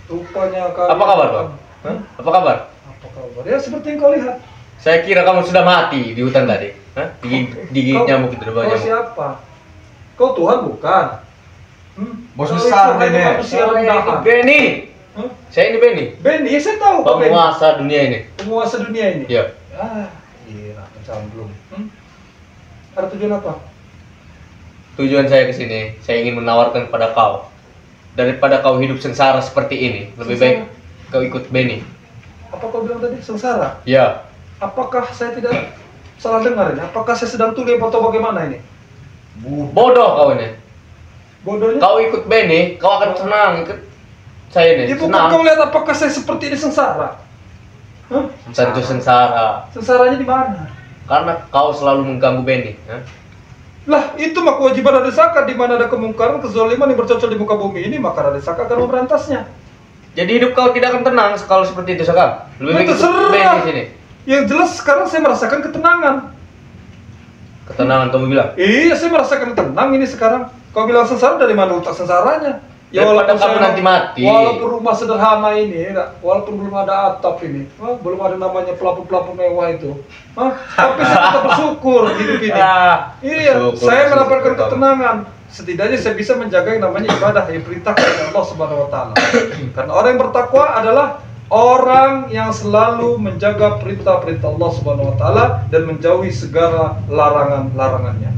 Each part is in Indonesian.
Rupanya kalian... Apa kabar, Bang? Hah? Apa kabar? Apa kabar? Ya seperti yang kau lihat. Saya kira kamu sudah mati di hutan tadi. Hah? Digigit nyamuk itu, Kau nyamuk. siapa? Kau Tuhan bukan? Bos Kau besar itu hanya Nenek. manusia Saya ini rendahan. Benny. Hah? Saya ini Benny. Benny, ya saya tahu kau Benny. Penguasa dunia ini. Penguasa dunia ini. Ya. Iya, macam belum. Ada tujuan apa? Tujuan saya ke sini, saya ingin menawarkan kepada kau. Daripada kau hidup sengsara seperti ini, lebih baik kau ikut Benny. Apa kau bilang tadi? Sengsara? Ya. Apakah saya tidak salah dengar ini? Apakah saya sedang tulis atau bagaimana ini? Bodoh kau ini. Bodohnya? Kau ikut Benny, kau akan senang. Ikut saya ini, Ya bukan senang. kau lihat apakah saya seperti ini sengsara? Hah? Tentu sengsara. Sengsaranya di mana? Karena kau selalu mengganggu Benny. Hah? Lah, itu mah kewajiban Raden Saka. Di mana ada kemungkaran, kezaliman yang bercocol di muka bumi ini, maka Raden Saka akan memberantasnya. Jadi hidup kau tidak akan tenang kalau seperti itu, Saka. Lebih baik ikut Terserah. Benny sini. Yang jelas sekarang saya merasakan ketenangan. Ketenangan kamu bilang. Iya, saya merasakan tenang ini sekarang. Kau bilang sengsara, dari mana letak sengsaranya? Daripada kamu saya- nanti mati. Walaupun rumah sederhana ini, walaupun belum ada atap ini, belum ada namanya pelapon-pelapon mewah itu, tapi saya tetap bersyukur hidup ini. Iya, bersyukur, saya mendapatkan bersyukur. ketenangan. Setidaknya saya bisa menjaga yang namanya ibadah yang perintahkan oleh Allah Subhanahu Wa Taala. Karena orang yang bertakwa adalah orang yang selalu menjaga perintah-perintah Allah Subhanahu Wa Taala dan menjauhi segala larangan-larangannya.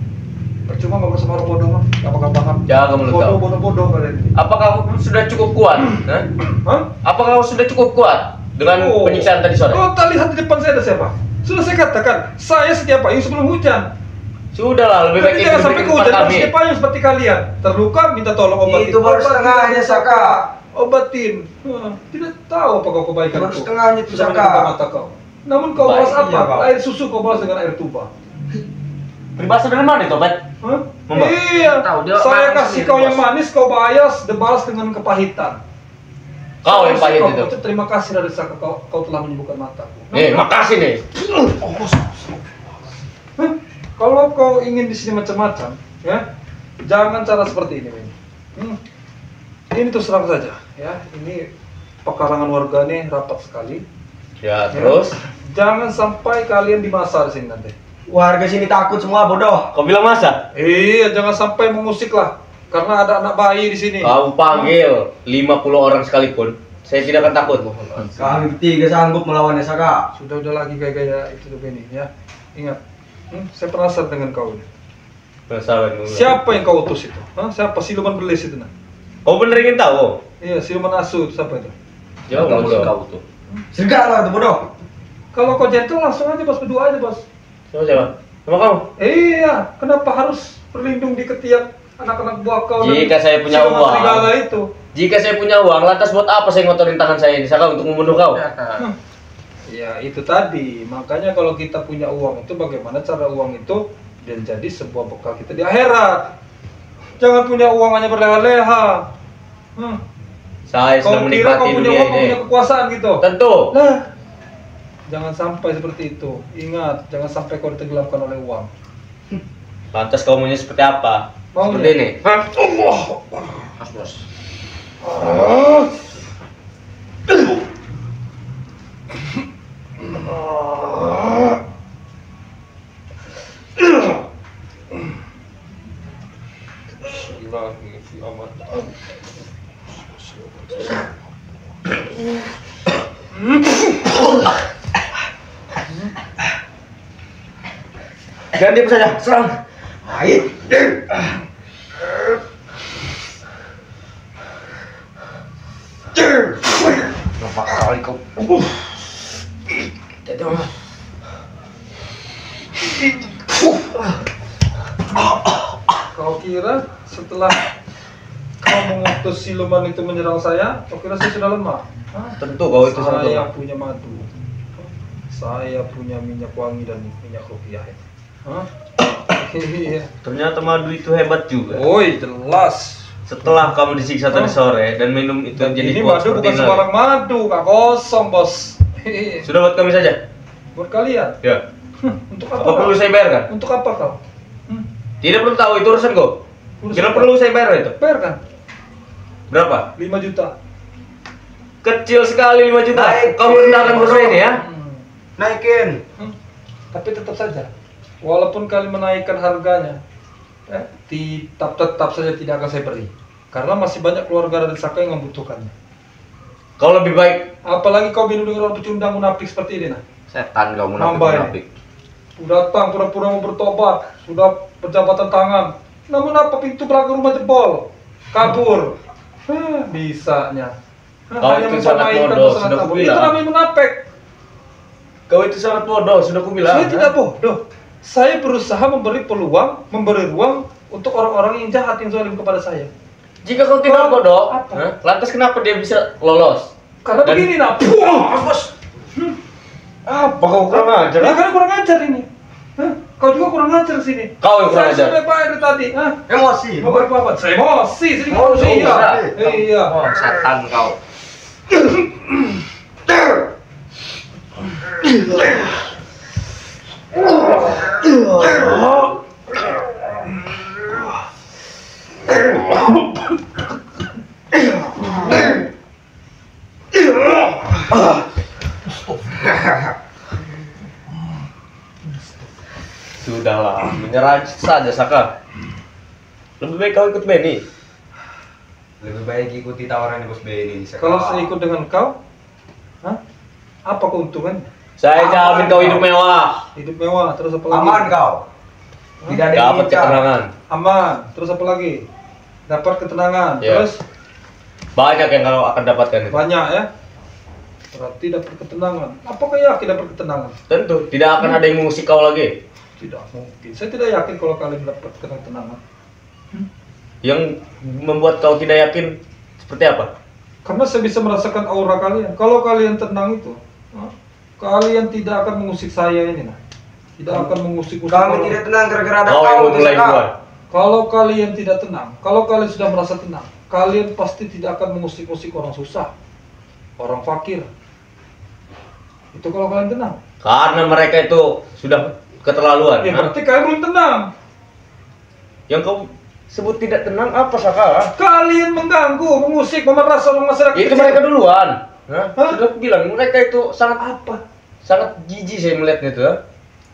Percuma ngobrol sama orang bodoh mah, apakah paham? Jaga mulut kau. Bodoh kalian. Apakah kamu sudah cukup kuat? Hah? Hah? Apakah kamu sudah cukup kuat dengan penyiksaan tadi sore? Kau tak lihat di depan saya ada siapa? Sudah saya katakan, saya setia payung sebelum hujan. Sudahlah, lebih baik Tapi itu jangan sampai diberikan ke hujan, kepada harus setia payung seperti kalian. Terluka, minta tolong obatin. Itu baru Obatin, setengahnya, Saka. Obatin. Tidak tahu apakah kebaikan Baru setengahnya itu, bisa Saka. menyentuh mata kau. Namun kau balas Baik, apa? iya, Pak. Air susu kau balas dengan air tuba. Peribahasa dari mana itu, Bet? Hah? Mbak. Iya. Tahu, dia Saya manis kasih nih, kau bos. yang manis, kau balas dengan kepahitan. Kau yang pahit Kau itu. ucap terima kasih dari Saka, kau telah menyembuhkan mataku. Makasih nih. Hah? Kalau kau ingin di sini macam-macam, ya, jangan cara seperti ini, Men. Ini terus terang saja, ya. Ini pekarangan warga nih rapat sekali. Ya, terus? Jangan sampai kalian dimasar di sini nanti. Warga sini takut semua, bodoh. Kau bilang masa? Iya, jangan sampai mengusik lah, karena ada anak bayi di sini. Kau panggil 50 orang sekalipun, saya tidak akan takut. Kami bertiga sanggup melawannya, Saka. Sudah lagi gaya-gaya itu tuh ini, ya. Ingat, saya penasaran dengan kau ini. Penasaran dulu. Siapa yang kau utus itu? Hah? Siapa siluman belis itu? Nah? Kau bener ingin tahu? Iya, siluman asu itu siapa itu? Jawab bodoh. Kau tuh. Serigala itu, bodoh. Kalau kau gentle langsung aja bos, berdua aja bos. Siapa? Sama kamu? Iya, kenapa harus berlindung di ketiak anak-anak buah kau? dan Jika saya punya siluman uang. serigala itu. Jika saya punya uang, lantas buat apa saya ngotorin tangan saya ini, Saka, untuk membunuh kau? Ya itu tadi, makanya kalau kita punya uang itu bagaimana cara uang itu dan jadi sebuah bekal kita di akhirat. Jangan punya uang hanya berleha-leha. Saya Kau sedang kira menikmati kau punya dunia uang, kau ini. punya kekuasaan gitu? Tentu. Nah, jangan sampai seperti itu. Ingat, jangan sampai kau ditenggelamkan oleh uang. Lantas kau maunya seperti apa? Maunya? Seperti ini. Hah? Mas, bos. Jangan diam saja, serang. Ayo. Berapa kali kau? Tidak mah. Kau kira setelah kau mengutus siluman itu menyerang saya, kau kira saya sudah lemah? Hah? Tentu kau itu sangat Saya lemah. punya madu. Saya punya minyak wangi dan minyak rupiah. Hah? Iya. Ternyata madu itu hebat juga. Woi, jelas. Setelah kamu disiksa tadi sore dan minum itu Dan jadi ini kuat madu seperti bukan ini. sembarang madu, Kak. Kosong, Bos. Sudah buat kami saja. Buat kalian. Ya. Untuk apa? Apa perlu kau? saya bayarkan? Untuk apa kau? Tidak perlu tahu, itu urusan kau. Urusan Tidak apa? perlu saya bayar itu. Bayar kan? Berapa? 5 juta. Kecil sekali 5 juta. Naik. Kau merendahkan bos ini ya? Naikin. Tapi tetap saja, walaupun kalian menaikkan harganya, tetap saja tidak akan saya beri. Karena masih banyak keluarga dari Saka yang membutuhkannya. Kau lebih baik Apalagi kau minum dengan orang pecundang munafik seperti ini, nah. setan kau Nambah ya. munafik. Datang pura-pura mau bertobat, sudah berjabatan tangan. Namun apa pintu belakang rumah jebol, kabur. Bisanya. Kau Hanya itu sangat mempermainkan bodoh, masalah sudah tabur. kubilang. Itu namanya munafik. Kau itu sangat bodoh, sudah kubilang. Saya tidak bodoh. Saya berusaha memberi peluang, memberi ruang untuk orang-orang yang jahat yang zalim kepada saya. Jika kau tidak Kau- bodoh, apa? lantas kenapa dia bisa lolos? Karena Dan- begini, nak. Bos. Apa kau kurang ajar? Ya karena kurang ajar ini. Hah? Kau juga kurang ajar sini. Kau yang kurang Saya ajar. sudah baik dari tadi. Hah? Emosi. Mau berapa? Saya emosi, sedikit Emosi, emosi. Iya. bisa. Iya. Oh, setan kau. Sudahlah, menyerah saja Saka. Lebih baik kau ikut Benny. Lebih baik ikuti tawaran Bos Benny. Kalau saya ikut dengan kau, hah? Apa keuntungan? Saya jamin kau hidup mewah. Hidup mewah, terus apa lagi? Aman kau. Tidak ada yang Dapat ngincar. ketenangan. Aman, terus apa lagi? Dapat ketenangan, Ya. terus Banyak yang kau akan dapatkan itu. banyak ya. Berarti dapat ketenangan. Apakah yakin dapat ketenangan? Tentu, tidak akan ada yang mengusik kau lagi. Tidak mungkin. Saya tidak yakin kalau kalian dapat ketenangan. Yang membuat kau tidak yakin seperti apa? Karena saya bisa merasakan aura kalian. Kalau kalian tenang itu, kalian tidak akan mengusik saya ini, nah. Tidak akan mengusik-usik Kami orang. tidak tenang gara-gara ada Kau yang kau. memulai Saka. duluan. Kalau kalian tidak tenang, kalau kalian sudah merasa tenang, kalian pasti tidak akan mengusik-usik orang susah, orang fakir. Itu kalau kalian tenang. Karena mereka itu sudah keterlaluan. Ya, Hah? berarti kalian belum tenang. Yang kau sebut tidak tenang apa Saka? Kalian mengganggu, mengusik, memeras orang masyarakat. Itu kecil. mereka duluan. Hah? Hah? Sudah aku bilang mereka itu sangat Apa? sangat jijik saya melihatnya itu. Ha?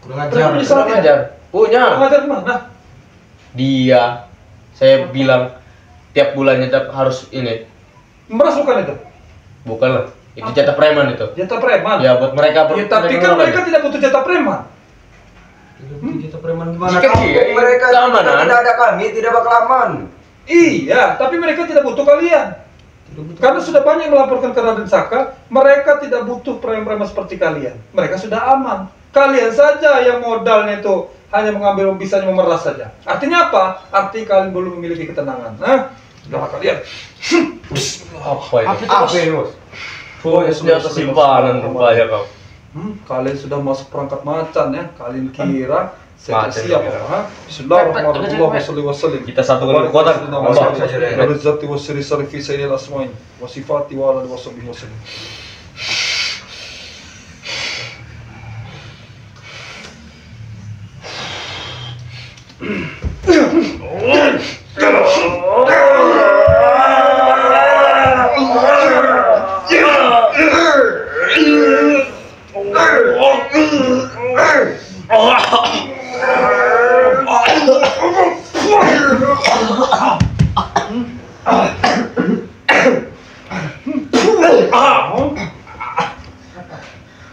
Kurang Terus ajar. bisa- Kurang ajar. Punya. Mengajar mana? Dia, saya bilang tiap bulannya harus ini. Memeras bukan itu? Bukanlah. Itu jatah preman itu. Jatah preman. Ya buat mereka Ya, tapi kan mereka tidak butuh jatah preman. Kita preman gimana? Jika Kampung iya, mereka keamanan. tidak ada kami, tidak bakal aman. Iya, tapi mereka tidak butuh kalian. Karena sudah banyak melaporkan ke Raden Saka, mereka tidak butuh preman-preman seperti kalian. Mereka sudah aman. Kalian saja yang modalnya itu hanya mengambil bisanya memeras saja. Artinya apa? Arti kalian belum memiliki ketenangan. Nah, sudah kalian. Apa itu? Apa ini, Bos? Oh, senjata simpanan rupanya kau. Kalian sudah masuk perangkat macan ya. Kalian kira saya Macan siap kira. apa? Bismillahirrahmanirrahim. Kita satukan kekuatan. Allah. Barzati wasri sarfi sayyidil asmain wa sifati wa ala wasbihi wasallam.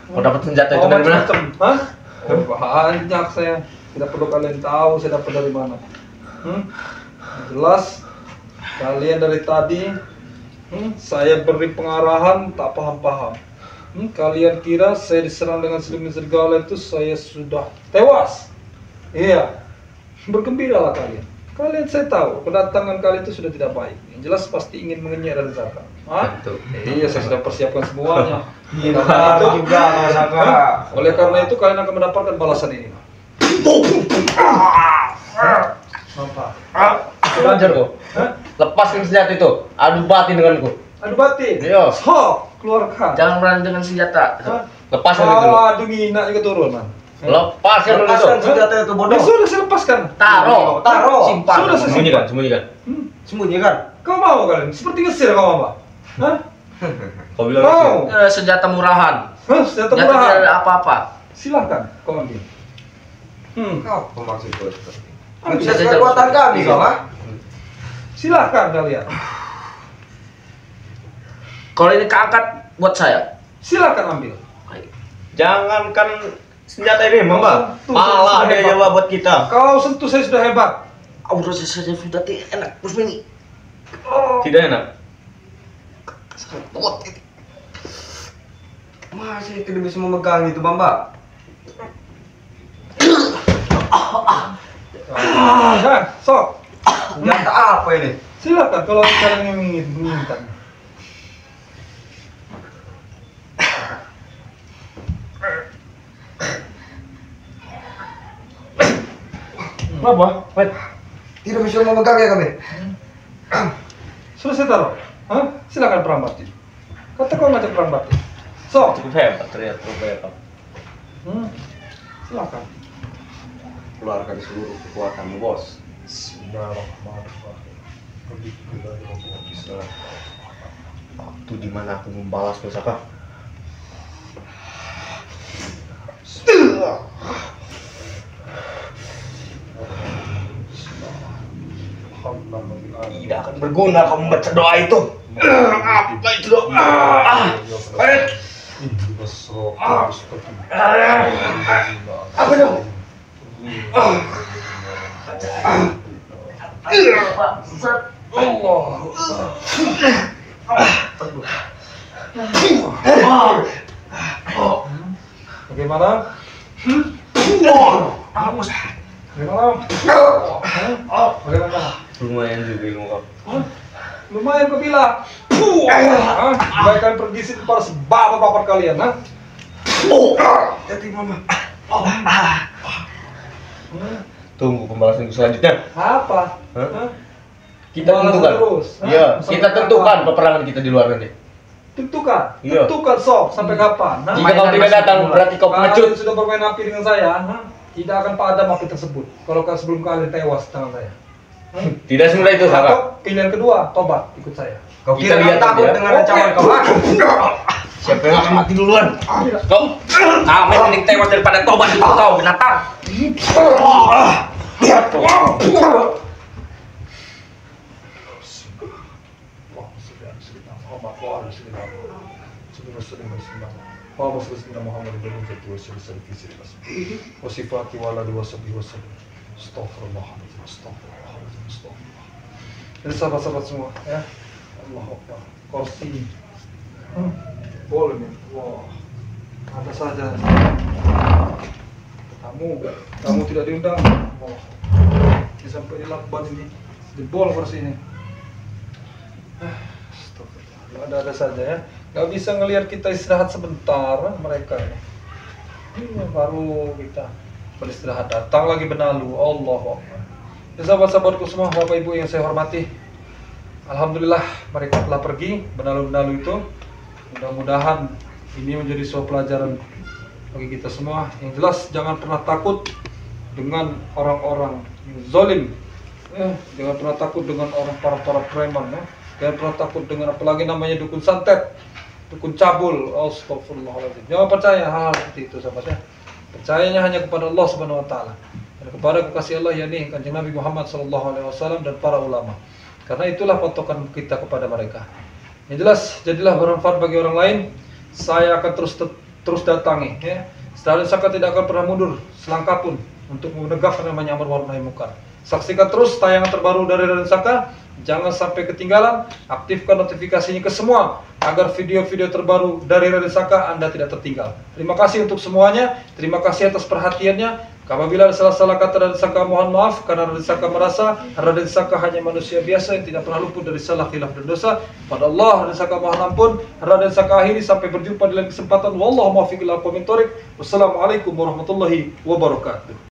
Kau dapat senjata itu dari mana? Hah? Banyak saya. Tidak perlu kalian tahu saya dapat dari mana. Jelas kalian dari tadi saya beri pengarahan tak paham-paham. Kalian kira saya diserang dengan selimut serigala itu saya sudah tewas. Iya. Bergembiralah kalian. Kalian saya tahu kedatangan kalian itu sudah tidak baik. Yang jelas pasti ingin mengenyek Raden Saka. Hah? Tentu. Iya, saya sudah persiapkan semuanya. Gimana Karena itu- juga, Mas Saka. Hah? Oleh karena itu kalian akan mendapatkan balasan ini. Apa? Kurang ajar kau. Hah? Lepaskan senjata itu. Adu batin denganku. Adu batin. Iya. Sok, keluarkan. Jangan berani dengan senjata. Hah? Lepaskan itu dulu. Adu mina juga turun, man. Lepaskan dulu Lepaskan itu. senjata itu bodoh. Ya sudah saya lepaskan. Taruh. Taruh. Simpan. Sudah saya Sembunyikan, sembunyikan. Sembunyikan. Kau mau kalian? Seperti ngesir kau apa? Hah? Kau bilang Mau? Senjata murahan. Hah? Senjata Senjata murahan? tidak ada apa-apa. Silahkan kau ambil. Apa maksud kau seperti ini? Ambil Bisa saja kekuatan langsung. kami kau, ha? Silahkan kalian. Kalau ini keangkat buat saya. Silahkan ambil. jangankan senjata ini, Mbak. Tuh, Malah sudah dia hebat. jawab buat kita. Kau sentuh saya sudah hebat. Aura saya sudah enak, Bos Benny. Tidak enak. Sangat kuat ini. Masih tidak bisa memegang itu, Bamba. Sok. Senjata apa ini? Silakan kalau kalian yang menginginkan. Apa? Wait. Tidak bisa memegang ya kami. Sudah saya taruh. Hah? Silakan perang batin. Kata kau ngajak perang batin. Sok. Cukup hebat ternyata, cukup hebat. Silakan. Keluarkan seluruh kekuatanmu, Bos. Waktu di mana aku membalas pusaka? Tidak akan berguna kamu membaca doa itu. Apa itu doa? Apa dong? Bagaimana? Bagaimana? Bagaimana? Lumayan juga ilmu kamu. Lumayan kau bilang. Baik kalian pergi sini para sebapak-bapak kalian, ha? Jadi Mama. Tunggu pembalasan selanjutnya. Apa? Hah? Hah? Kita Balas tentukan. terus. Hah? Iya, Sampai kita kapan? tentukan peperangan kita di luar nanti. Tentukan. Iya. Tentukan sok sampai kapan? Hah? Jika kau tidak datang, berarti kau pengecut. Kalian sudah bermain api dengan saya, ha? Tidak akan padam api tersebut. Kalau sebelum kalian tewas di tangan saya. Tidak semudah itu, Saka. Atau pilihan kedua, tobat, ikut saya. Kau Kita kira lihat kau takut aja. dengan ancaman kau, ha? Siapa yang akan mati duluan? Kau mending tewas daripada tobat itu kau binatang. Wasifati waladi wasabi wasabi. Astaghfirullahaladzim, astaghfirullahaladzim, astaghfirullah. Jadi sahabat-sahabat semua, ya. Allah Akbar. Kursi. Boleh nih. Wah. Ada saja. Kamu tidak diundang. Wah. Ini sampai di lakban ini. Jebol kursi ini. Astagfirullah. Ada saja ya. Gak bisa ngelihat kita istirahat sebentar mereka ini. Ini baru kita beristirahat, datang lagi benalu. Allah Akbar. Ya, sahabat-sahabatku semua, Bapak Ibu yang saya hormati, alhamdulillah mereka telah pergi, benalu-benalu itu. Mudah-mudahan ini menjadi sebuah pelajaran bagi kita semua. Yang jelas jangan pernah takut dengan orang-orang yang zalim. Jangan pernah takut dengan orang para preman, ya. Jangan pernah takut dengan apalagi namanya dukun santet, dukun cabul. Astagfirullahaladzim. Jangan percaya hal seperti itu, sahabat ya. Percayanya hanya kepada Allah Subhanahu wa taala dan kepada kekasih Allah, yakni Kanjeng Nabi Muhammad SAW dan para ulama. Karena itulah patokan kita kepada mereka. Yang jelas, jadilah bermanfaat bagi orang lain. Saya akan terus datangi, ya. Raden Saka tidak akan pernah mundur selangkah pun untuk menegakkan namanya amar ma'ruf nahi munkar. Saksikan terus tayangan terbaru dari Raden Saka. Jangan sampai ketinggalan. Aktifkan notifikasinya ke semua agar video-video terbaru dari Raden Saka Anda tidak tertinggal. Terima kasih untuk semuanya. Terima kasih atas perhatiannya. Apabila ada salah-salah kata Raden Saka, mohon maaf, karena Raden Saka merasa Raden Saka hanya manusia biasa yang tidak pernah luput dari salah, khilaf dan dosa. Pada Allah Raden Saka mohon ampun. Raden Saka akhiri, sampai berjumpa di lain kesempatan. Wallahu muwaffiq ila aqwamit thoriq. Wassalamualaikum warahmatullahi wabarakatuh.